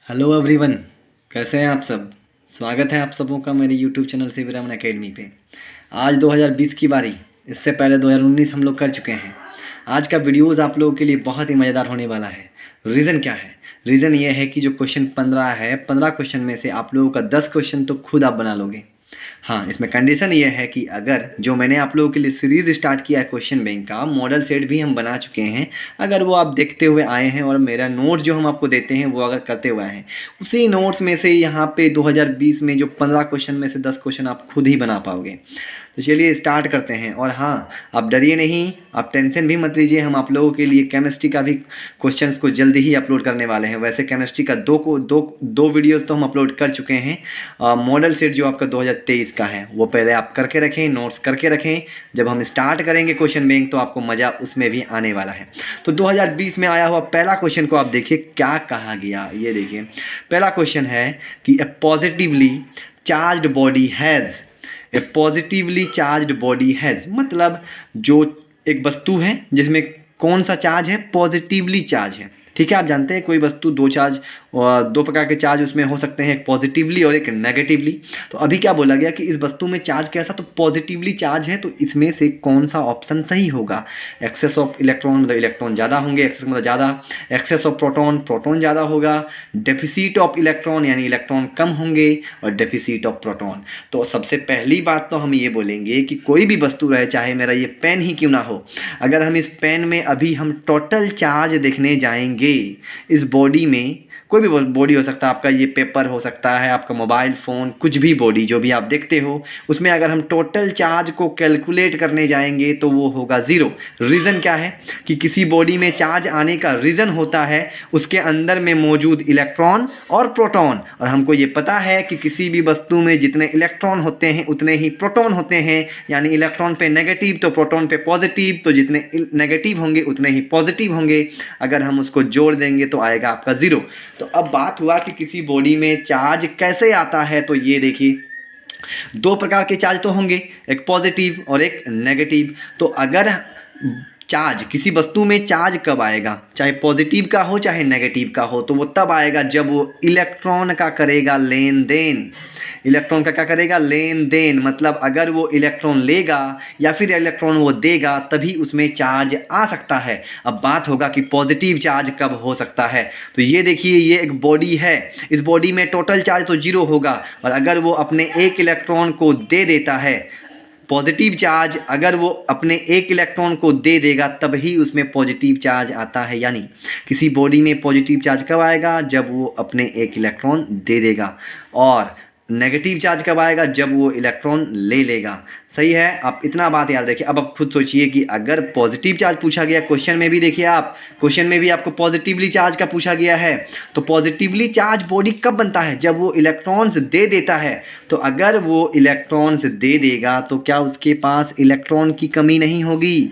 Hello everyone, कैसे हैं आप सब। स्वागत है आप सबों का मेरे यूट्यूब चैनल से विरामन एकेडमी पे। आज 2020 की बारी, इससे पहले 2019 हम लोग कर चुके हैं। आज का वीडियोज़ आप लोगों के लिए बहुत ही मज़ेदार होने वाला है। रीज़न क्या है? रीज़न ये है कि जो क्वेश्चन 15 है, 15 क्वेश्चन में से आप लोगों का 10 क्वेश्चन तो खुद आप बना लोगे। हाँ, इसमें कंडीशन ये है कि अगर जो मैंने आप लोगों के लिए सीरीज़ स्टार्ट किया है क्वेश्चन बैंक का, मॉडल सेट भी हम बना चुके हैं। अगर वो आप देखते हुए आए हैं और मेरा नोट्स जो हम आपको देते हैं वो अगर करते हुए आए हैं, उसी नोट्स में से यहाँ पे 2020 में जो 15 क्वेश्चन में से 10 क्वेश्चन आप खुद ही बना पाओगे। तो चलिए स्टार्ट करते हैं। और हाँ, आप डरिए नहीं, आप टेंशन भी मत लीजिए। हम आप लोगों के लिए केमिस्ट्री का भी क्वेश्चंस को जल्दी ही अपलोड करने वाले हैं। वैसे केमिस्ट्री का दो वीडियोस तो हम अपलोड कर चुके हैं। मॉडल सेट जो आपका 2023 का है वो पहले आप करके रखें, नोट्स करके रखें। जब हम स्टार्ट करेंगे क्वेश्चन बैंक तो आपको मज़ा उसमें भी आने वाला है। तो 2020 में आया हुआ पहला क्वेश्चन को आप देखिए क्या कहा गया। ये देखिए, पहला क्वेश्चन है कि a positively charged body has, a positively charged body has मतलब जो एक वस्तु है जिसमें कौन सा चार्ज है? पॉजिटिवली चार्ज है। ठीक है, आप जानते हैं कोई वस्तु दो प्रकार के चार्ज उसमें हो सकते हैं, एक पॉजिटिवली और एक नेगेटिवली। तो अभी क्या बोला गया कि इस वस्तु में चार्ज कैसा? तो पॉजिटिवली चार्ज है। तो इसमें से कौन सा ऑप्शन सही होगा? एक्सेस ऑफ इलेक्ट्रॉन मतलब इलेक्ट्रॉन ज़्यादा होंगे, एक्सेस मतलब ज़्यादा। एक्सेस ऑफ प्रोटॉन, प्रोटॉन ज़्यादा होगा। डेफिसिट ऑफ इलेक्ट्रॉन यानी इलेक्ट्रॉन कम होंगे, और डेफिसिट ऑफ प्रोटॉन। तो सबसे पहली बात तो हम ये बोलेंगे कि कोई भी वस्तु रहे, चाहे मेरा ये पेन ही क्यों ना हो, अगर हम इस पेन में अभी हम टोटल चार्ज देखने जाएंगे, इस बॉडी में कोई भी बॉडी हो सकता है, आपका ये पेपर हो सकता है, आपका मोबाइल फ़ोन, कुछ भी बॉडी जो भी आप देखते हो, उसमें अगर हम टोटल चार्ज को कैलकुलेट करने जाएंगे तो वो होगा ज़ीरो। रीज़न क्या है कि किसी बॉडी में चार्ज आने का रीज़न होता है उसके अंदर में मौजूद इलेक्ट्रॉन और प्रोटॉन। और हमको ये पता है कि किसी भी वस्तु में जितने इलेक्ट्रॉन होते हैं उतने ही प्रोटॉन होते हैं, यानी इलेक्ट्रॉन पे नेगेटिव तो प्रोटॉन पे पॉजिटिव, तो जितने नेगेटिव होंगे उतने ही पॉजिटिव होंगे। अगर हम उसको जोड़ देंगे तो आएगा आपका ज़ीरो। तो अब बात हुआ कि किसी बॉडी में चार्ज कैसे आता है। तो ये देखिए, दो प्रकार के चार्ज तो होंगे, एक पॉजिटिव और एक नेगेटिव। तो अगर चार्ज, किसी वस्तु में चार्ज कब आएगा, चाहे पॉजिटिव का हो चाहे नेगेटिव का हो, तो वो तब आएगा जब वो इलेक्ट्रॉन का करेगा लेन देन। इलेक्ट्रॉन का क्या करेगा? लेन देन। मतलब अगर वो इलेक्ट्रॉन लेगा या फिर इलेक्ट्रॉन वो देगा तभी उसमें चार्ज आ सकता है। अब बात होगा कि पॉजिटिव चार्ज कब हो सकता है। तो ये देखिए, ये एक बॉडी है, इस बॉडी में टोटल चार्ज तो जीरो होगा, और अगर वो अपने एक इलेक्ट्रॉन को दे देता है, पॉजिटिव चार्ज अगर वो अपने एक इलेक्ट्रॉन को दे देगा तभी उसमें पॉजिटिव चार्ज आता है। यानी किसी बॉडी में पॉजिटिव चार्ज कब आएगा? जब वो अपने एक इलेक्ट्रॉन दे देगा। और नेगेटिव चार्ज कब आएगा? जब वो इलेक्ट्रॉन ले लेगा। सही है, आप इतना बात याद रखिए। अब आप खुद सोचिए कि अगर पॉजिटिव चार्ज पूछा गया क्वेश्चन में भी, देखिए आप क्वेश्चन में भी आपको पॉजिटिवली चार्ज का पूछा गया है, तो पॉजिटिवली चार्ज बॉडी कब बनता है? जब वो इलेक्ट्रॉन्स दे देता है। तो अगर वो इलेक्ट्रॉन्स दे देगा तो क्या उसके पास इलेक्ट्रॉन की कमी नहीं होगी?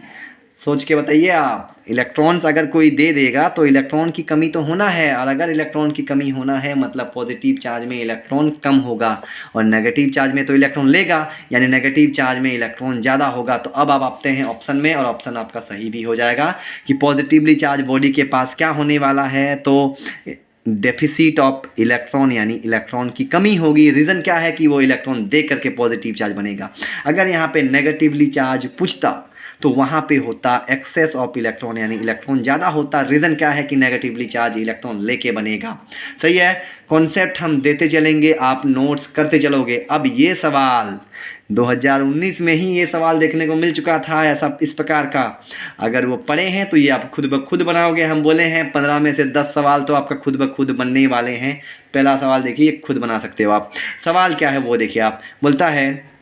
सोच के बताइए आप। इलेक्ट्रॉन्स अगर कोई दे देगा तो इलेक्ट्रॉन की कमी तो होना है, और अगर इलेक्ट्रॉन की कमी होना है मतलब पॉजिटिव चार्ज में इलेक्ट्रॉन कम होगा और नेगेटिव चार्ज में तो इलेक्ट्रॉन लेगा, यानी नेगेटिव चार्ज में इलेक्ट्रॉन ज़्यादा होगा। तो अब आप आते हैं ऑप्शन में, और ऑप्शन आपका सही भी हो जाएगा कि पॉजिटिवली चार्ज बॉडी के पास क्या होने वाला है? तो डेफिसिट ऑफ इलेक्ट्रॉन यानी इलेक्ट्रॉन की कमी होगी। रीज़न क्या है कि वो इलेक्ट्रॉन दे करके पॉजिटिव चार्ज बनेगा। अगर यहाँ पे नेगेटिवली चार्ज पूछता तो वहाँ पे होता एक्सेस ऑफ इलेक्ट्रॉन यानी इलेक्ट्रॉन ज़्यादा होता। रीज़न क्या है कि नेगेटिवली चार्ज इलेक्ट्रॉन लेके बनेगा। सही है, कॉन्सेप्ट हम देते चलेंगे, आप नोट्स करते चलोगे। अब ये सवाल 2019 में ही ये सवाल देखने को मिल चुका था ऐसा इस प्रकार का। अगर वो पढ़े हैं तो ये आप खुद ब खुद बनाओगे। हम बोले हैं 15 में से 10 सवाल तो आपका खुद ब खुद बनने वाले हैं। पहला सवाल देखिए, खुद बना सकते हो आप। सवाल क्या है वो देखिए, आप बोलता है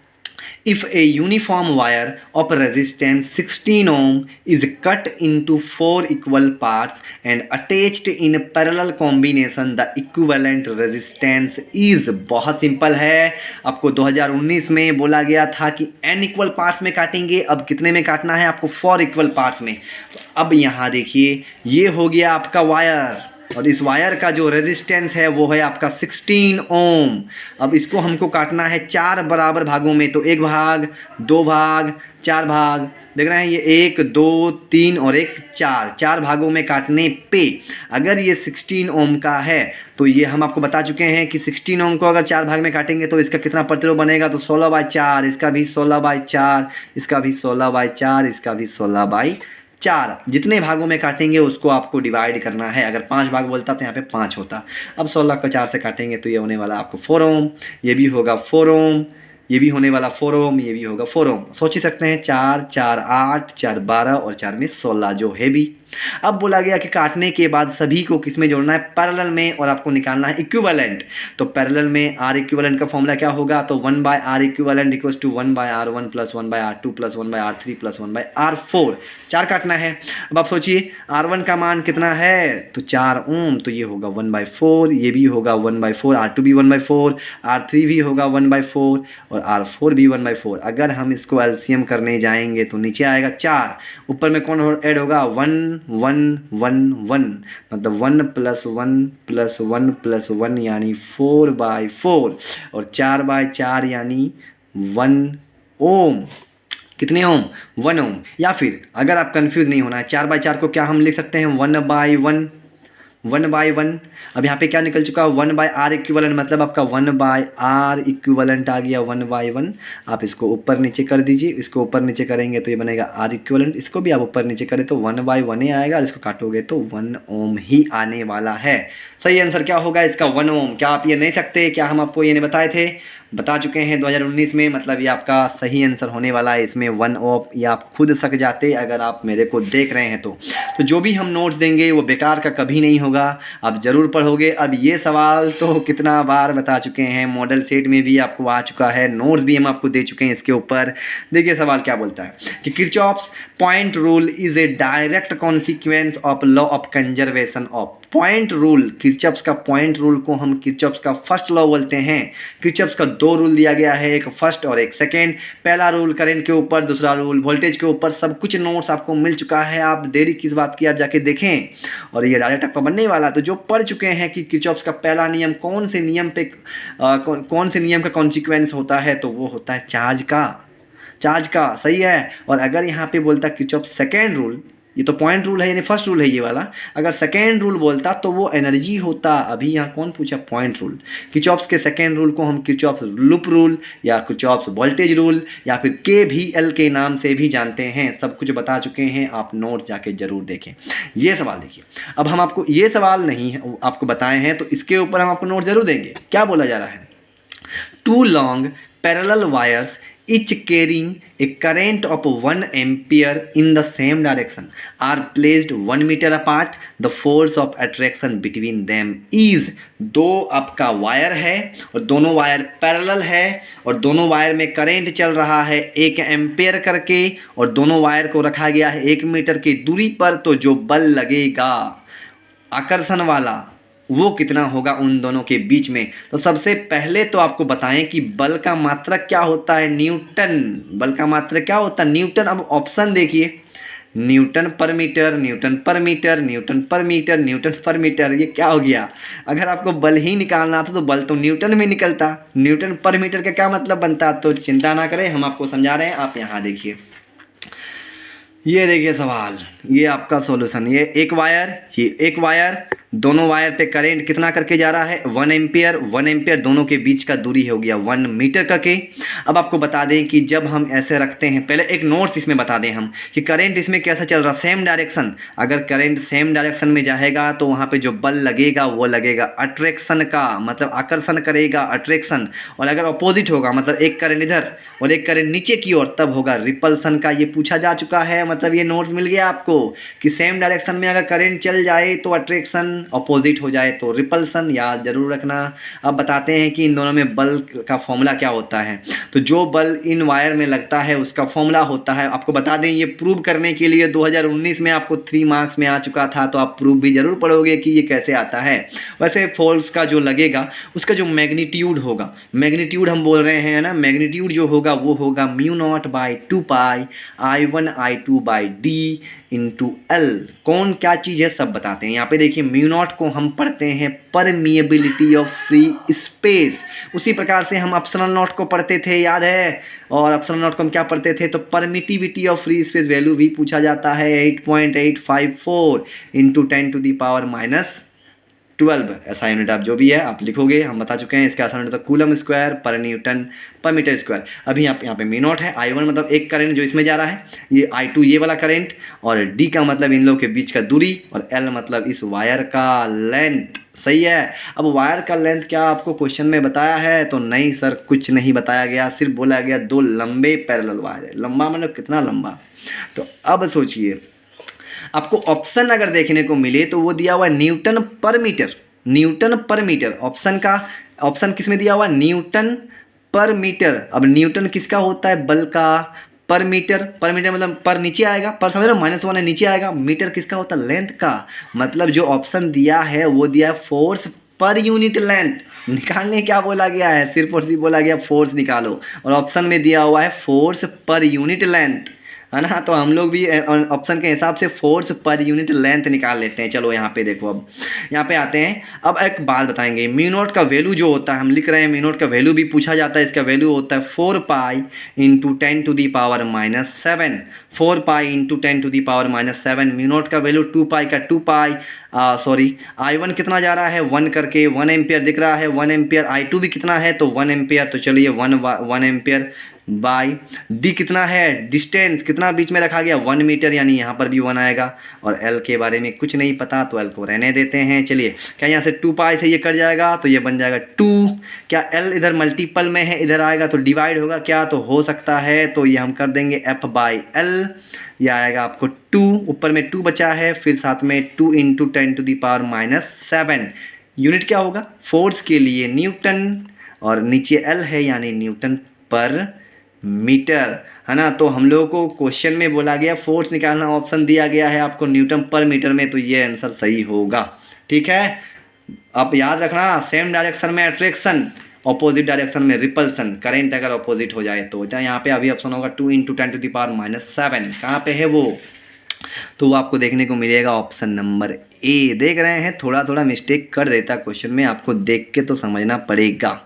if a uniform wire of resistance 16 ohm is cut into 4 equal parts and attached in parallel combination the equivalent resistance is। बहुत सिंपल है। आपको 2019 में बोला गया था कि n इक्वल पार्ट्स में काटेंगे, अब कितने में काटना है आपको? 4 इक्वल पार्ट्स में। तो अब यहाँ देखिए, ये हो गया आपका वायर, और इस वायर का जो रेजिस्टेंस है वो है आपका 16 ओम। अब इसको हमको काटना है 4 बराबर भागों में, तो 1 भाग, 2 भाग, 4 भाग, देख रहे हैं ये 1 2 3 और 1 4 भागों में काटने पे अगर ये 16 ओम का है तो ये हम आपको बता चुके हैं कि 16 ओम को अगर 4 भाग में काटेंगे तो इसका कितना प्रतिरोध बनेगा, तो 16/4, इसका भी 16/4, इसका भी 16/4, इसका भी 16/4। जितने भागों में काटेंगे उसको आपको डिवाइड करना है। अगर 5 भाग बोलता तो यहाँ पे 5 होता। अब 16 को 4 से काटेंगे तो ये होने वाला आपको 4 ओम, ये भी होगा 4 ओम, ये भी होने वाला 4 ओम, ये भी होगा 4 ओम। सोच ही सकते हैं 4 4 8 4 12 और 4 में 16 जो है भी। अब बोला गया कि काटने के बाद सभी को किस में जोड़ना है, पैरेलल में, और आपको निकालना है इक्विवेलेंट। तो पैरेलल में आर इक्विवेलेंट का फॉर्मूला क्या होगा, तो 1/r equivalent equals to 1/r1 plus 1/r2 plus 1/r3 plus 1/r4। 4 काटना है। अब आप सोचिए R1 का मान कितना है, तो 4 ओम, तो ये होगा 1/4, ये भी होगा 1/4, R2 भी 1/4, R3 भी होगा 1/4 और R4 भी 1/4। अगर हम इसको एलसीएम करने जाएंगे तो नीचे आएगा 4, ऊपर में कौन ऐड होगा, 1 1 1 1, मतलब 1 प्लस 1 प्लस 1 प्लस 1 यानी 4/4 और 4/4 यानी 1 ओम। कितने ओम, 1 ओम। या फिर अगर आप कंफ्यूज नहीं होना है, 4/4 को क्या हम लिख सकते हैं, 1/1, 1/1। अब यहाँ पे क्या निकल चुका है, 1/r इक्विवेलेंट, मतलब आपका 1/r इक्विवेलेंट आ गया 1/1। आप इसको ऊपर नीचे कर दीजिए, इसको ऊपर नीचे करेंगे तो ये बनेगा r इक्विवेलेंट, इसको भी आप ऊपर नीचे करें तो 1/1 ही आएगा, और इसको काटोगे तो 1 ओम ही आने वाला है। सही आंसर क्या होगा इसका, 1 ओम। क्या आप ये नहीं सकते, क्या हम आपको ये नहीं बताए थे, बता चुके हैं 2019 में, मतलब ये आपका सही आंसर होने वाला है। इसमें 1 ओम या आप खुद सक जाते अगर आप मेरे को देख रहे हैं तो जो भी हम नोट्स देंगे वो बेकार का कभी नहीं होगा, आप ज़रूर पढ़ोगे। अब ये सवाल तो कितना बार बता चुके हैं, मॉडल सेट में भी आपको आ चुका है, नोट्स भी हम आपको दे चुके हैं इसके ऊपर। देखिए सवाल क्या बोलता है कि Kirchhoff's point rule is a direct consequence of law of conservation of. Point rule, Kirchhoff's का पॉइंट रूल को हम किरचॉफ्स का फर्स्ट लॉ बोलते हैं। किरचॉफ्स का 2 रूल दिया गया है, एक फर्स्ट और एक सेकेंड। पहला रूल करंट के ऊपर, दूसरा रूल वोल्टेज के ऊपर। सब कुछ नोट्स आपको मिल चुका है, आप देरी किस बात की, आप जाके देखें। और ये डायरेक्ट आपका बनने वाला, तो जो पढ़ चुके हैं कि किरचॉफ्स का पहला नियम कौन से नियम पे कौन से नियम का कॉन्सिक्वेंस होता है, तो वो होता है चार्ज का। सही है। और अगर यहाँ पे बोलता किरचॉफ्स सेकेंड रूल, ये तो पॉइंट रूल है यानी फर्स्ट रूल है ये वाला, अगर सेकेंड रूल बोलता तो वो एनर्जी होता। अभी यहाँ कौन पूछा, पॉइंट रूल। किरचॉफ्स के सेकेंड रूल को हम किरचॉफ्स लूप रूल या किरचॉफ्स वोल्टेज रूल या फिर KVL के नाम से भी जानते हैं। सब कुछ बता चुके हैं, आप नोट जाके जरूर देखें। ये सवाल देखिए, अब हम आपको ये सवाल नहीं आपको बताए हैं तो इसके ऊपर हम आपको नोट जरूर देंगे। क्या बोला जा रहा है, 2 long parallel wires each carrying a current of 1 ampere in the same direction are placed 1 meter apart. The force of attraction between them is। 2 आपका वायर है और दोनों वायर पैरेलल है और दोनों वायर में करंट चल रहा है 1 एम्पियर करके और दोनों वायर को रखा गया है 1 मीटर की दूरी पर। तो जो बल लगेगा आकर्षण वाला वो कितना होगा उन दोनों के बीच में। तो सबसे पहले तो आपको बताएं कि बल का मात्रक क्या होता है, न्यूटन। बल का मात्रक क्या होता है, न्यूटन। अब ऑप्शन देखिए, न्यूटन पर मीटर, न्यूटन पर मीटर, न्यूटन पर मीटर, न्यूटन पर मीटर। ये क्या हो गया, अगर आपको बल ही निकालना था तो बल तो न्यूटन में निकलता, न्यूटन पर मीटर का क्या मतलब बनता। तो चिंता ना करें, हम आपको समझा रहे हैं। आप यहाँ देखिए, ये देखिए सवाल, ये आपका सॉल्यूशन। ये एक वायर, दोनों वायर पे करंट कितना करके जा रहा है, 1 एम्पियर। 1 एम्पियर दोनों के बीच का दूरी हो गया 1 मीटर करके। अब आपको बता दें कि जब हम ऐसे रखते हैं, पहले एक नोट्स इसमें बता दें हम कि करंट इसमें कैसा चल रहा, सेम डायरेक्शन। अगर करंट सेम डायरेक्शन में जाएगा तो वहाँ पे जो बल लगेगा वो लगेगा अट्रैक्शन का, मतलब आकर्षण करेगा, अट्रैक्शन। और अगर अपोजिट होगा, मतलब एक करंट इधर और एक करंट नीचे की ओर, तब होगा रिपल्सन का। ये पूछा जा चुका है, मतलब ये नोट्स मिल गया आपको कि सेम डायरेक्शन में अगर करंट चल जाए तो अट्रैक्शन, अपोजिट हो जाए तो रिपल्सन, याद जरूर रखना। अब बताते हैं कि इन दोनों में बल का फॉर्मूला क्या होता है। तो जो बल इन वायर में लगता है उसका फॉर्मूला होता है, आपको बता दें, ये प्रूव करने के लिए 2019 में आपको 3 मार्क्स में आ चुका था, तो आप प्रूव भी जरूर पढ़ोगे कि ये कैसे आता है। वैसे फोर्स का जो लगेगा उसका जो मैग्नीट्यूड होगा, मैग्नीट्यूड हम बोल रहे हैं ना, मैग्नीट्यूड जो होगा वो होगा μ0/2π I1 I2/d इंटू एल। कौन क्या चीज़ है सब बताते हैं। यहाँ पे देखिए म्यू नॉट को हम पढ़ते हैं परमिएबिलिटी ऑफ फ्री स्पेस, उसी प्रकार से हम एप्सिलॉन नॉट को पढ़ते थे, याद है। और एप्सिलॉन नॉट को हम क्या पढ़ते थे, तो permittivity of free space value भी पूछा जाता है 8.854 इंटू 10⁻12। ऐसा यूनिट आप जो भी है आप लिखोगे, हम बता चुके हैं। इसका आसान यूनिट तो कूलम स्क्वायर पर न्यूटन पर मीटर स्क्वायर। अभी यहाँ पे मी नॉट है, I1 मतलब एक करंट जो इसमें जा रहा है, ये I2 ये वाला करंट, और D का मतलब इन लोगों के बीच का दूरी, और L मतलब इस वायर का लेंथ। सही है। अब वायर का लेंथ क्या आपको क्वेश्चन में बताया है, तो नहीं सर कुछ नहीं बताया गया, सिर्फ बोला गया दो लंबे पैरेलल वायर है। लंबा मतलब कितना लंबा। तो अब सोचिए आपको ऑप्शन अगर देखने को मिले तो वो दिया हुआ है न्यूटन पर मीटर। न्यूटन पर मीटर ऑप्शन किस में दिया हुआ है, न्यूटन पर मीटर। अब न्यूटन किसका होता है, बल का। पर मीटर मतलब पर नीचे आएगा, पर समझ रहे -1 है नीचे आएगा। मीटर किसका होता है, लेंथ का। मतलब जो ऑप्शन दिया है वो दिया है फोर्स पर यूनिट लेंथ। निकालने क्या बोला गया है, सिर्फ और सिर्फ बोला गया फोर्स निकालो, और ऑप्शन में दिया हुआ है फोर्स पर यूनिट लेंथ, है ना। तो हम लोग भी ऑप्शन के हिसाब से फोर्स पर यूनिट लेंथ निकाल लेते हैं। चलो यहाँ पे देखो, अब यहाँ पे आते हैं। अब एक बात बताएंगे, म्यू नॉट का वैल्यू जो होता है, हम लिख रहे हैं म्यू नॉट का वैल्यू भी पूछा जाता है। इसका वैल्यू होता है 4 pi into 10⁻⁻7। 4 pi into 10⁻⁻7। Mu naught का वैल्यू 2 पाई का 2 पाई I1 कितना जा रहा है 1 करके, 1 एम्पियर दिख रहा है 1 एम्पियर। I2 भी कितना है, तो 1 एम्पियर। तो चलिए 1 एम्पियर बाई D कितना है, डिस्टेंस कितना बीच में रखा गया 1 मीटर, यानी यहाँ पर भी 1 आएगा। और L के बारे में कुछ नहीं पता तो L को रहने देते हैं। चलिए क्या यहाँ से 2 पाई से ये कट जाएगा तो ये बन जाएगा 2। क्या L इधर मल्टीपल में है, इधर आएगा तो डिवाइड होगा क्या, तो हो सकता है। तो ये हम कर देंगे F/L, ये आएगा आपको 2, ऊपर में 2 बचा है, फिर साथ में 2 इंटू 10⁻⁻7। यूनिट क्या होगा, फोर्स के लिए न्यूटन, और नीचे L है यानी न्यूटन पर मीटर, है ना। तो हम लोगों को क्वेश्चन में बोला गया फोर्स निकालना, ऑप्शन दिया गया है आपको न्यूटन पर मीटर में, तो ये आंसर सही होगा। ठीक है। अब याद रखना, सेम डायरेक्शन में अट्रैक्शन, ऑपोजिट डायरेक्शन में रिपल्सन। करंट अगर ऑपोजिट हो जाए तो यहाँ पे अभी ऑप्शन होगा 2 इंटू 10⁻⁻7। कहाँ पे है वो, तो वो आपको देखने को मिलेगा ऑप्शन नंबर ए। देख रहे हैं थोड़ा थोड़ा मिस्टेक कर देता क्वेश्चन में, आपको देख के तो समझना पड़ेगा,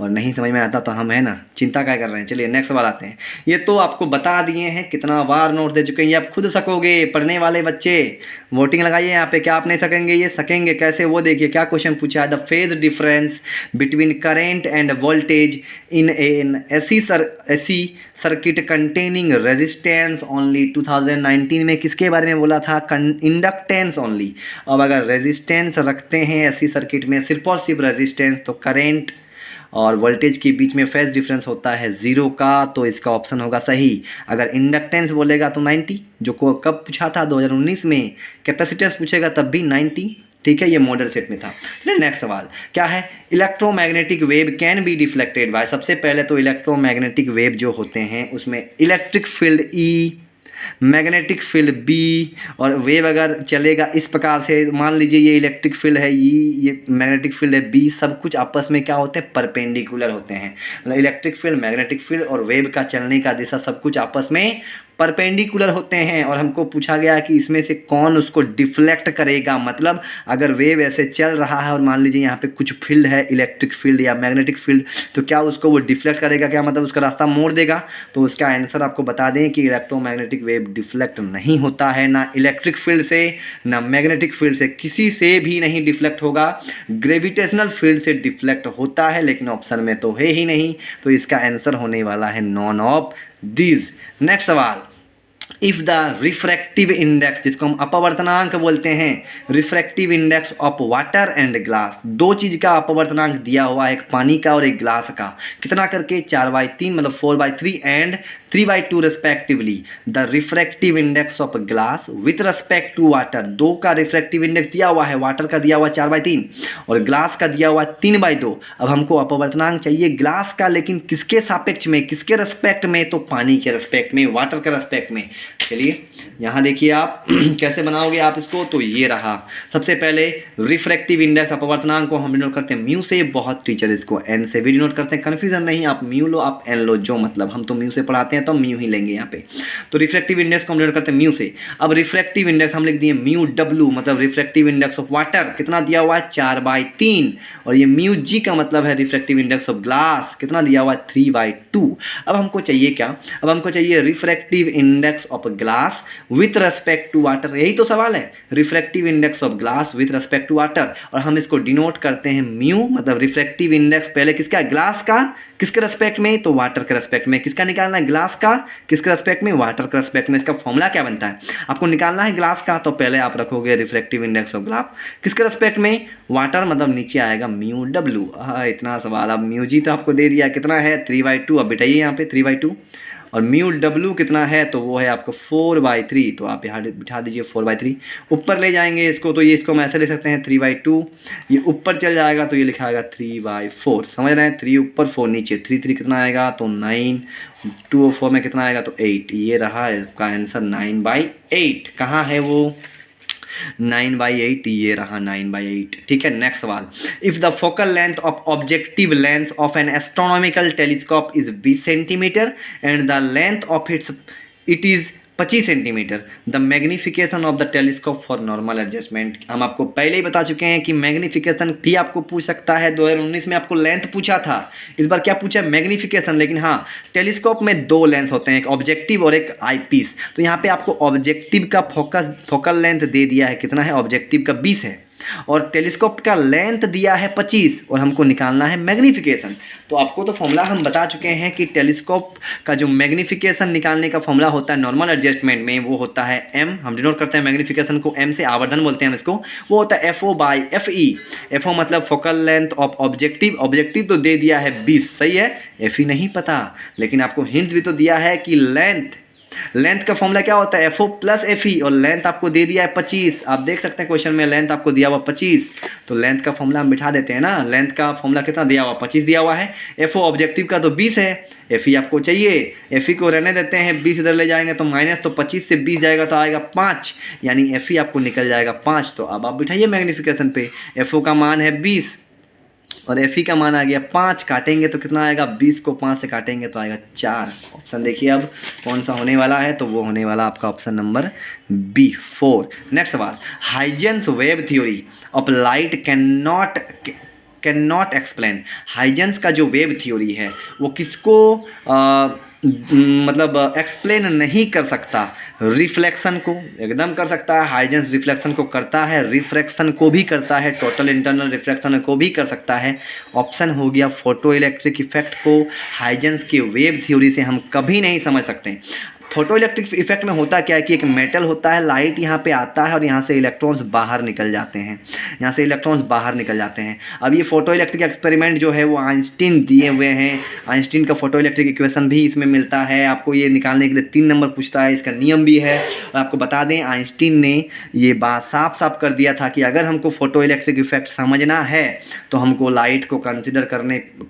और नहीं समझ में आता तो हम है ना चिंता क्या कर रहे हैं। चलिए नेक्स्ट सवाल आते हैं। ये तो आपको बता दिए हैं, कितना बार नोट दे चुके हैं, ये आप खुद सकोगे। पढ़ने वाले बच्चे वोटिंग लगाइए यहाँ पे, क्या आप नहीं सकेंगे, ये सकेंगे कैसे वो देखिए। क्या क्वेश्चन पूछा है, the phase difference between current end voltage in an AC circuit containing resistance only. 2019 में किसके बारे में बोला था, इंडक्टेंस ओनली। अब अगर रेजिस्टेंस रखते हैं ऐसी सर्किट में, सिर्फ और सिर्फ रेजिस्टेंस, तो करेंट और वोल्टेज के बीच में फेज डिफरेंस होता है 0 का, तो इसका ऑप्शन होगा सही। अगर इंडक्टेंस बोलेगा तो 90, जो को कब पूछा था 2019 में। कैपेसिटेंस पूछेगा तब भी 90। ठीक है, ये मॉडल सेट में था। चलिए नेक्स्ट सवाल क्या है, electromagnetic wave can be deflected by. सबसे पहले तो इलेक्ट्रोमैग्नेटिक वेव जो होते हैं उसमें electric field E, magnetic field B, और वेव अगर चलेगा इस प्रकार से, मान लीजिए ये इलेक्ट्रिक फील्ड है E, ये मैग्नेटिक फील्ड है B, सब कुछ आपस में क्या होते हैं, परपेंडिकुलर होते हैं। मतलब इलेक्ट्रिक फील्ड, मैग्नेटिक फील्ड और वेव का चलने का दिशा सब कुछ आपस में परपेंडिकुलर होते हैं। और हमको पूछा गया कि इसमें से कौन उसको डिफ्लेक्ट करेगा। मतलब अगर वेव ऐसे चल रहा है और मान लीजिए यहाँ पे कुछ फील्ड है, इलेक्ट्रिक फील्ड या मैग्नेटिक फील्ड, तो क्या उसको वो डिफ्लेक्ट करेगा, क्या मतलब उसका रास्ता मोड़ देगा। तो उसका आंसर आपको बता दें कि इलेक्ट्रोमैग्नेटिक वेव डिफ्लेक्ट नहीं होता है, ना इलेक्ट्रिक फील्ड से ना मैग्नेटिक फील्ड से, किसी से भी नहीं डिफ्लेक्ट होगा। ग्रेविटेशनल फील्ड से डिफ्लेक्ट होता है, लेकिन ऑप्शन में तो है ही नहीं, तो इसका आंसर होने वाला है नॉन ऑफ दीज। नेक्स्ट सवाल, इफ द रिफ्रैक्टिव इंडेक्स, जिसको हम अपवर्तनांक बोलते हैं, refractive index of water and glass, दो चीज का अपवर्तनांक दिया हुआ है, एक पानी का और एक ग्लास का, कितना करके 4/3 मतलब 4/3 and 3/2 respectively. The refractive index of glass with respect to water, दो का रिफ्रैक्टिव इंडेक्स दिया हुआ है, वाटर का दिया हुआ 4/3 और ग्लास का दिया हुआ 3/2। अब हमको अपवर्तनांक चाहिए ग्लास का, लेकिन किसके सापेक्ष में, किसके रेस्पेक्ट में, तो पानी के रेस्पेक्ट में, वाटर के रेस्पेक्ट में। चलिए यहाँ देखिए आप कैसे बनाओगे आप इसको, तो ये रहा। सबसे पहले रिफ्रैक्टिव इंडेक्स अपवर्तनांक को हम डिनोट करते हैं म्यू से, बहुत टीचर इसको एन से भी डिनोट करते हैं, कन्फ्यूजन नहीं, आप म्यू लो आप एन लो, जो मतलब हम तो म्यू से पढ़ाते हैं तो म्यू ही लेंगे यहाँ पे। तो रिफ्रैक्टिव इंडेक्स को हम डिनोट करते हैं म्यू से। अब रिफ्रैक्टिव इंडेक्स हम लिख दिए म्यू डब्ल्यू, मतलब रिफ्रैक्टिव इंडेक्स ऑफ वाटर कितना दिया हुआ है 4/3, और ये म्यू जी का मतलब है रिफ्रैक्टिव इंडेक्स ऑफ ग्लास कितना दिया हुआ है 3/2। अब हमको चाहिए क्या, अब हमको चाहिए refractive index of glass with respect to water, यही तो सवाल है, refractive index of glass with respect to water, और हम इसको डिनोट करते हैं म्यू, मतलब रिफ्रैक्टिव इंडेक्स पहले किसका, ग्लास का, किसके रेस्पेक्ट में, तो वाटर के रेस्पेक्ट में। किसका निकालना है, ग्लास का, किसके रेस्पेक्ट में, वाटर के रेस्पेक्ट में। इसका फॉर्मूला क्या बनता है, आपको निकालना है ग्लास का, तो पहले आप रखोगे रिफ्रैक्टिव इंडेक्स ऑफ ग्लास किसके रेस्पेक्ट में, वाटर, मतलब नीचे आएगा म्यू डब्ल्यू। इतना सवाल। अब म्यू जी तो आपको दे दिया कितना है 3/2, अब बिठाइए यहाँ पे 3/2, और म्यू डब्ल्यू कितना है, तो वो है आपको 4/3, तो आप यहाँ बिठा दीजिए 4/3। ऊपर ले जाएंगे इसको, तो ये इसको हम ऐसे ले सकते हैं 3/2, ये ऊपर चल जाएगा तो ये लिखा आएगा 3/4, समझ रहे हैं, 3 ऊपर 4 नीचे, 3 कितना आएगा तो 9, 2 और 4 में कितना आएगा तो 8, ये रहा इसका आंसर 9/8। कहाँ है वो 9/8, ये रहा 9/8। ठीक है, नेक्स्ट सवाल। If the focal length of objective lens of N astronomical telescope is 20 centimetre and the length of it is 25 centimetre, the magnification of the telescope for normal adjustment. हम आपको पहले ही बता चुके हैं कि मैग्निफिकेशन भी आपको पूछ सकता है, 2019 में आपको लेंथ पूछा था, इस बार क्या पूछा है मैग्निफिकेशन। लेकिन हाँ, टेलीस्कोप में 2 लेंस होते हैं, एक ऑब्जेक्टिव और एक आई पीस। तो यहाँ पे आपको ऑब्जेक्टिव का फोकल लेंथ दे दिया है, कितना है, ऑब्जेक्टिव का 20 है, और टेलीस्कोप का लेंथ दिया है 25, और हमको निकालना है मैग्निफिकेशन। तो आपको तो फॉर्मूला हम बता चुके हैं कि टेलीस्कोप का जो मैग्निफिकेशन निकालने का फॉर्मूला होता है नॉर्मल एडजस्टमेंट में, वो होता है m, हम डिनोट करते हैं मैग्निफिकेशन को m से, आवर्धन बोलते हैं हम इसको, वो होता है FO/FE। FO मतलब focal length of objective, objective तो दे दिया है 20, सही है, FE नहीं पता, लेकिन आपको हिंट भी तो दिया है कि लेंथ का फॉर्मूला क्या होता है FO + FE, और लेंथ आपको दे दिया है 25। आप देख सकते हैं क्वेश्चन में लेंथ आपको दिया हुआ 25, तो लेंथ का फॉर्मूला हम बिठा देते हैं ना। लेंथ का फॉर्मूला कितना दिया हुआ 25 दिया हुआ है, FO ऑब्जेक्टिव का तो 20 है, FE आपको चाहिए, FE को रहने देते हैं, 20 इधर ले जाएंगे तो माइनस, तो 25 से 20 जाएगा तो आएगा 5, यानी FE आपको निकल जाएगा 5। तो अब आप बिठाइए मैग्निफिकेशन पे, FO का मान है 20 और FE का मान आ गया 5, काटेंगे तो कितना आएगा, 20 को 5 से काटेंगे तो आएगा 4। ऑप्शन देखिए अब कौन सा होने वाला है, तो वो होने वाला आपका ऑप्शन नंबर B4। नेक्स्ट सवाल। Huygens wave theory of light can not explain. Huygens का जो वेव थ्योरी है वो किसको मतलब एक्सप्लेन नहीं कर सकता, रिफ्लेक्शन को एकदम कर सकता है, हाइजेंस रिफ्लेक्शन को करता है, रिफ्रैक्शन को भी करता है, टोटल इंटरनल रिफ्लेक्शन को भी कर सकता है। ऑप्शन हो गया फोटो इलेक्ट्रिक इफेक्ट को हाइजेंस के वेव थ्योरी से हम कभी नहीं समझ सकते। फोटो इलेक्ट्रिक इफेक्ट में होता क्या है कि एक मेटल होता है, लाइट यहाँ पे आता है और यहाँ से इलेक्ट्रॉन्स बाहर निकल जाते हैं, यहाँ से इलेक्ट्रॉन्स बाहर निकल जाते हैं। अब ये फोटो इलेक्ट्रिक एक्सपेरिमेंट जो है वो आइंस्टीन दिए हुए हैं, आइंस्टीन का फोटो इलेक्ट्रिक इक्वेशन भी इसमें मिलता है। आपको ये निकालने के लिए 3 नंबर पूछता है, इसका नियम भी है। और आपको बता दें आइंस्टीन ने ये बात साफ साफ कर दिया था कि अगर हमको फोटो इलेक्ट्रिक इफेक्ट समझना है तो हमको लाइट को कंसिडर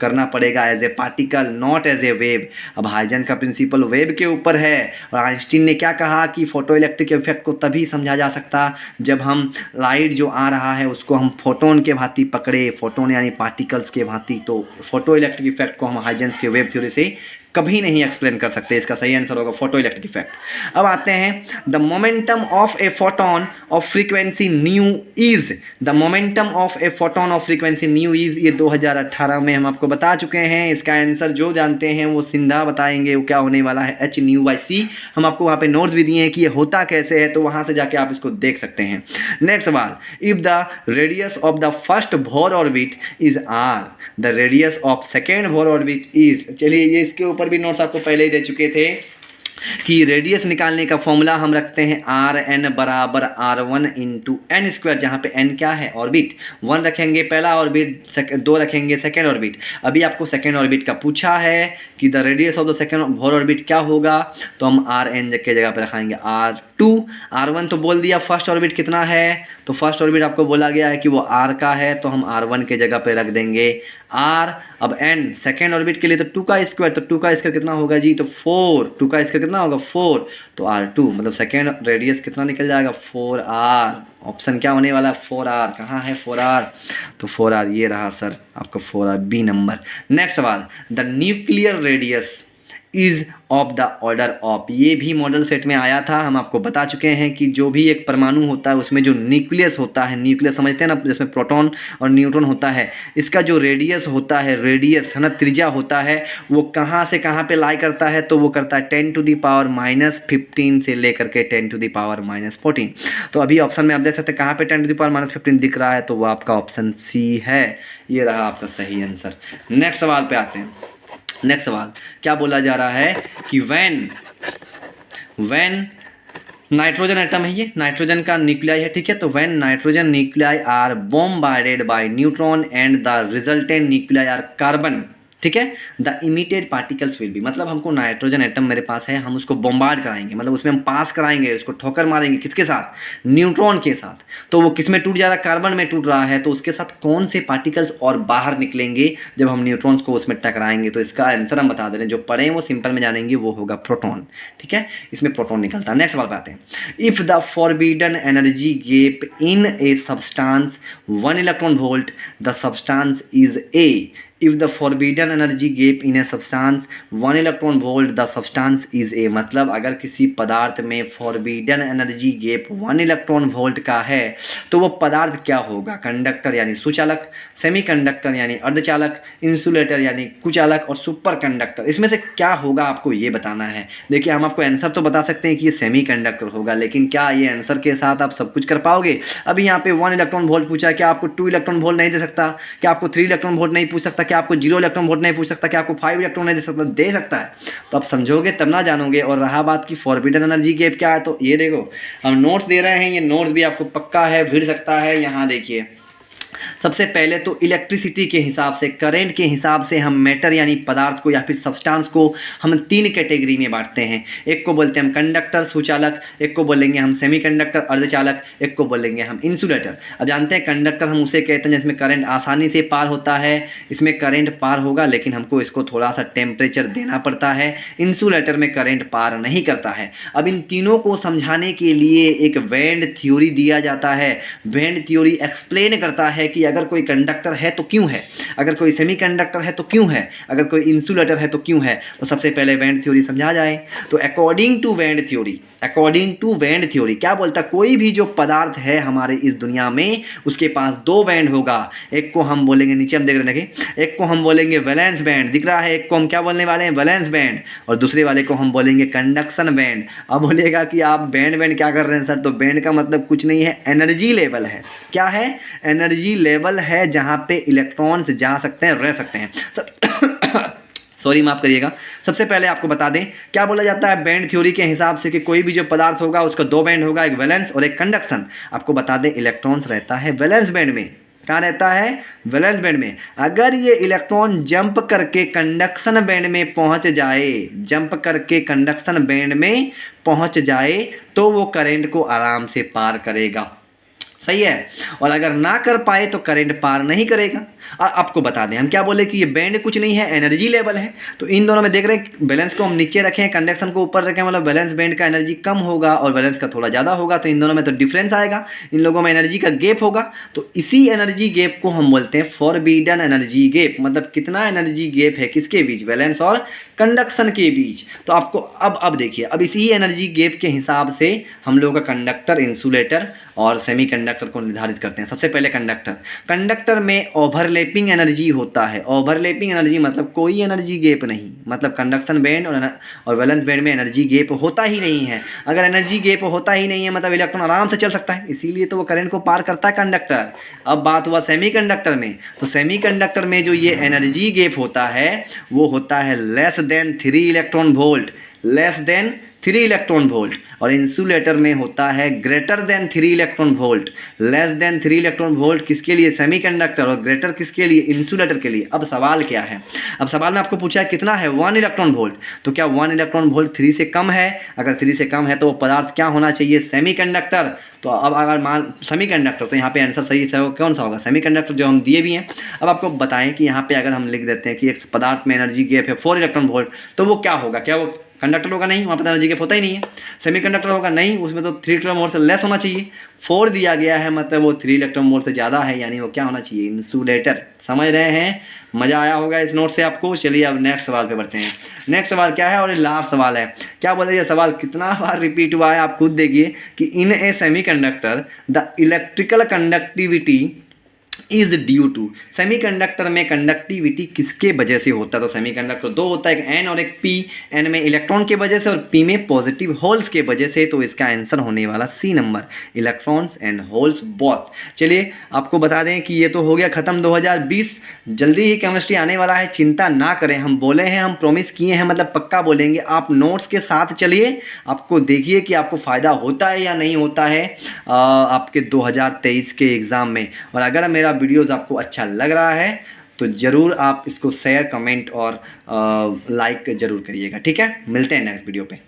करना पड़ेगा as a particle, not as a wave. अब हाइजेंस का प्रिंसिपल वेव के ऊपर है, और आइंस्टीन ने क्या कहा कि फोटो इलेक्ट्रिक इफेक्ट को तभी समझा जा सकता जब हम लाइट जो आ रहा है उसको हम फोटोन के भांति पकड़े, फोटोन यानी पार्टिकल्स के भांति। तो फोटो इलेक्ट्रिक इफेक्ट को हम हाइजेंस के वेव थ्योरी से कभी नहीं एक्सप्लेन कर सकते। इसका सही आंसर होगा फोटो इलेक्ट्रिक इफेक्ट। अब आते हैं the momentum of a photon of frequency new is, the momentum of a photon of frequency new is, ये 2018 में हम आपको बता चुके हैं। इसका आंसर जो जानते हैं वो सिंधा बताएंगे, वो क्या होने वाला है h/c। हम आपको वहाँ पे नोट्स भी दिए हैं कि ये होता कैसे है, तो वहाँ से जाके आप इसको देख सकते हैं। नेक्स्ट सवाल। If the radius of the first Bohr orbit is r, the radius of second Bohr orbit is, चलिए ये इसके ऊपर भी नोट्स आपको पहले ही दे चुके थे कि रेडियस निकालने का फॉर्मूला हम रखते हैं Rn बराबर R1 इंटू n स्क्वायर, जहाँ पे n क्या है ऑर्बिट, 1 रखेंगे पहला ऑर्बिट, 2 रखेंगे सेकेंड ऑर्बिट। अभी आपको सेकेंड ऑर्बिट का पूछा है कि the radius of the second Bohr orbit क्या होगा, तो हम Rn के जगह पे रखाएंगे R2। R1 तो बोल दिया फर्स्ट ऑर्बिट कितना है, तो फर्स्ट ऑर्बिट आपको बोला गया है कि वो R का है, तो हम R1 के जगह पे रख देंगे R। अब n सेकेंड ऑर्बिट के लिए तो 2 का स्क्वायर, तो 2 का स्क्वायर कितना होगा जी, तो 4, 2 का स्क्वायर कितना होगा 4, तो R2 मतलब सेकेंड रेडियस कितना निकल जाएगा 4R। ऑप्शन क्या होने वाला है 4R, कहाँ है 4R, तो 4R ये रहा सर आपका 4R, बी नंबर। नेक्स्ट सवाल। The nuclear radius is of the order of. ये भी मॉडल सेट में आया था, हम आपको बता चुके हैं कि जो भी एक परमाणु होता है उसमें जो न्यूक्लियस होता है, न्यूक्लियस समझते हैं ना, जिसमें प्रोटॉन और न्यूट्रॉन होता है, इसका जो रेडियस होता है, रेडियस है ना, त्रिज्या होता है, वो कहाँ से कहाँ पे लाई करता है, तो वो करता है 10⁻⁻15 से लेकर के 10⁻⁻14। तो अभी ऑप्शन में आप देख सकते हैं कहाँ पे 10⁻⁻15 दिख रहा है, तो वो आपका ऑप्शन सी है। ये रहा आपका सही आंसर। नेक्स्ट सवाल पे आते हैं। नेक्स्ट सवाल क्या बोला जा रहा है कि व्हेन नाइट्रोजन एटम है, ये नाइट्रोजन का न्यूक्लियाई है, ठीक है। तो when nitrogen nuclei are bombarded by neutron and the resultant nuclei are carbon, ठीक है, the emitted particles will be. मतलब हमको नाइट्रोजन एटम मेरे पास है, हम उसको बॉम्बार्ड कराएंगे, मतलब उसमें हम पास कराएंगे, उसको ठोकर मारेंगे, किसके साथ, न्यूट्रॉन के साथ। तो वो किस में टूट जा रहा है, कार्बन में टूट रहा है, तो उसके साथ कौन से पार्टिकल्स और बाहर निकलेंगे जब हम न्यूट्रॉन्स को उसमें टकराएंगे। तो इसका आंसर हम बता दे रहे हैं, जो पढ़े वो सिंपल में जानेंगे, वो होगा प्रोटॉन, ठीक है, इसमें प्रोटॉन निकलता है। नेक्स्ट सवाल पे आते हैं। If the forbidden energy gap in a substance 1 electron volt, the substance is a. If the forbidden energy gap in a substance 1 electron volt, the substance is A। मतलब अगर किसी पदार्थ में forbidden energy gap 1 electron volt का है तो वो पदार्थ क्या होगा, कंडक्टर यानी सुचालक, सेमीकंडक्टर यानी अर्धचालक, इंसुलेटर यानी कुचालक और सुपर कंडक्टर। इसमें से क्या होगा आपको ये बताना है। देखिए हम आपको आंसर तो बता सकते हैं कि ये सेमीकंडक्टर होगा, लेकिन क्या ये आंसर के साथ आप सब कुछ कर पाओगे। अभी यहाँ पे 1 इलेक्ट्रॉन वोल्ट पूछा है, क्या आपको 2 इलेक्ट्रॉन वोल्ट नहीं दे सकता, क्या आपको 3 इलेक्ट्रॉन वोल्ट नहीं पूछ सकता, क्या आपको 0 इलेक्ट्रॉन वोल्ट नहीं पूछ सकता, क्या आपको 5 इलेक्ट्रॉन नहीं दे सकता है। तो आप समझोगे तब ना जानोगे। और रहा बात की फॉरबिडन एनर्जी गैप क्या है, तो ये देखो हम नोट्स दे रहे हैं, ये नोट्स भी आपको पक्का है, भिड़ सकता है। यहाँ देखिए सबसे पहले तो इलेक्ट्रिसिटी के हिसाब से, करंट के हिसाब से हम मैटर यानी पदार्थ को या फिर सब्सटेंस को हम 3 कैटेगरी में बांटते हैं। एक को बोलते हैं हम कंडक्टर सुचालक, एक को बोलेंगे हम सेमीकंडक्टर अर्धचालक, एक को बोलेंगे हम इंसुलेटर। अब जानते हैं कंडक्टर हम उसे कहते हैं जिसमें करंट आसानी से पार होता है, इसमें करंट पार होगा लेकिन हमको इसको थोड़ा सा टेम्परेचर देना पड़ता है। इंसुलेटर में करंट पार नहीं करता है। अब इन तीनों को समझाने के लिए एक बैंड थ्योरी दिया जाता है। बैंड थ्योरी एक्सप्लेन करता है कि अगर कोई कंडक्टर है तो क्यों है, अगर कोई सेमीकंडक्टर है तो क्यों है, अगर कोई इंसुलेटर है तो क्यों है। तो सबसे पहले बैंड थ्योरी समझा जाए तो अकॉर्डिंग टू बैंड थ्योरी क्या बोलता है, कोई भी जो पदार्थ है हमारे इस दुनिया में उसके पास 2 बैंड होगा। एक को हम बोलेंगे, नीचे हम देख रहे हैं, एक को हम बोलेंगे वैलेंस बैंड, दिख रहा है, एक को हम क्या बोलने वाले हैं, वैलेंस बैंड, और दूसरे वाले को हम बोलेंगे कंडक्शन बैंड। अब बोलेगा कि आप बैंड क्या कर रहे हैं सर, तो बैंड का मतलब कुछ नहीं है, एनर्जी लेवल है। क्या है, एनर्जी लेवल है जहाँ पे इलेक्ट्रॉन्स जा सकते हैं, रह सकते हैं। सॉरी माफ करिएगा। सबसे पहले आपको बता दें क्या बोला जाता है बैंड थ्योरी के हिसाब से कि कोई भी जो पदार्थ होगा उसका 2 बैंड होगा, एक वैलेंस और एक कंडक्शन। आपको बता दें इलेक्ट्रॉन्स रहता है वैलेंस बैंड में। कहाँ रहता है, वैलेंस बैंड में। अगर ये इलेक्ट्रॉन जंप करके कंडक्शन बैंड में पहुंच जाए, जंप करके कंडक्शन बैंड में पहुंच जाए तो वो करंट को आराम से पार करेगा, सही है। और अगर ना कर पाए तो करंट पार नहीं करेगा। और आपको बता दें हम क्या बोले कि ये बैंड कुछ नहीं है, एनर्जी लेवल है। तो इन दोनों में देख रहे हैं, बैलेंस को हम नीचे रखें, कंडक्शन को ऊपर रखें, मतलब बैलेंस बैंड का एनर्जी कम होगा और बैलेंस का थोड़ा ज़्यादा होगा, तो इन दोनों में तो डिफरेंस आएगा, इन लोगों में एनर्जी का गैप होगा। तो इसी एनर्जी गैप को हम बोलते हैं फॉरबिडन एनर्जी गैप। मतलब कितना एनर्जी गैप है किसके बीच, बैलेंस और कंडक्शन के बीच। तो आपको अब देखिए, अब इसी एनर्जी गैप के हिसाब से हम लोग का कंडक्टर, इंसुलेटर और सेमीकंडक्टर को निर्धारित करते हैं। सबसे पहले कंडक्टर में ओवरलैपिंग एनर्जी होता है। ओवरलैपिंग एनर्जी मतलब कोई एनर्जी गैप नहीं, मतलब कंडक्शन बैंड और वैलेंस बैंड में एनर्जी गैप होता ही नहीं है। अगर एनर्जी गैप होता ही नहीं है मतलब इलेक्ट्रॉन आराम से चल सकता है, इसीलिए तो वो करंट को पार करता है कंडक्टर। अब बात हुआ सेमीकंडक्टर में, तो सेमीकंडक्टर में जो ये एनर्जी गैप होता है वो होता है less than 3 electron volt, less than 3 electron volt. और इंसुलेटर में होता है greater than 3 electron volt, less than 3 electron volt किसके लिए, सेमीकंडक्टर, और ग्रेटर किसके लिए, इंसुलेटर के लिए। अब सवाल क्या है, अब सवाल में आपको पूछा है कितना है, 1 इलेक्ट्रॉन वोल्ट। तो क्या 1 इलेक्ट्रॉन वोल्ट 3 से कम है, अगर 3 से कम है तो वो पदार्थ क्या होना चाहिए, सेमीकंडक्टर। तो अब अगर मान सेमीकंडक्टर, तो यहाँ पे आंसर सही है कौन सा होगा, सेमीकंडक्टर, जो हम दिए भी हैं। अब आपको बताएं कि यहाँ पे अगर हम लिख देते हैं कि एक पदार्थ में एनर्जी गैप है 4 इलेक्ट्रॉन वोल्ट, तो वो क्या होगा, क्या वो कंडक्टर होगा नहीं, वहाँ पर एनर्जी गैप होता ही नहीं है। सेमीकंडक्टर होगा नहीं, उसमें तो 3 इलेक्ट्रॉन वोल्ट से लेस होना चाहिए। 4 दिया गया है मतलब वो 3 इलेक्ट्रॉन वोल्ट से ज़्यादा है, यानी वो क्या होना चाहिए, इंसुलेटर। समझ रहे हैं, मज़ा आया होगा इस नोट से आपको। चलिए अब नेक्स्ट सवाल पे बढ़ते हैं। नेक्स्ट सवाल क्या है, और ये लास्ट सवाल है। क्या बोले, ये सवाल कितना बार रिपीट हुआ है आप खुद देखिए कि in a semiconductor the electrical conductivity is due to. Semiconductor में कंडक्टिविटी किसके वजह से होता है, तो सेमीकंडक्टर दो होता है, एक एन और एक पी। एन में इलेक्ट्रॉन की वजह से और पी में पॉजिटिव होल्स के वजह से। तो इसका आंसर होने वाला C number, electrons and holes both. चलिए आपको बता दें कि ये तो हो गया ख़त्म 2020। जल्दी ही केमिस्ट्री आने वाला है, चिंता ना करें। हम बोले हैं, हम प्रॉमिस किए हैं, मतलब पक्का बोलेंगे। आप नोट्स के साथ चलिए, आपको देखिए कि आपको फ़ायदा होता है या नहीं होता है आपके 2023 के एग्ज़ाम में। और अगर मेरा वीडियोज़ आपको अच्छा लग रहा है तो ज़रूर आप इसको शेयर, कमेंट और लाइक ज़रूर करिएगा। ठीक है, मिलते हैं नेक्स्ट वीडियो पे।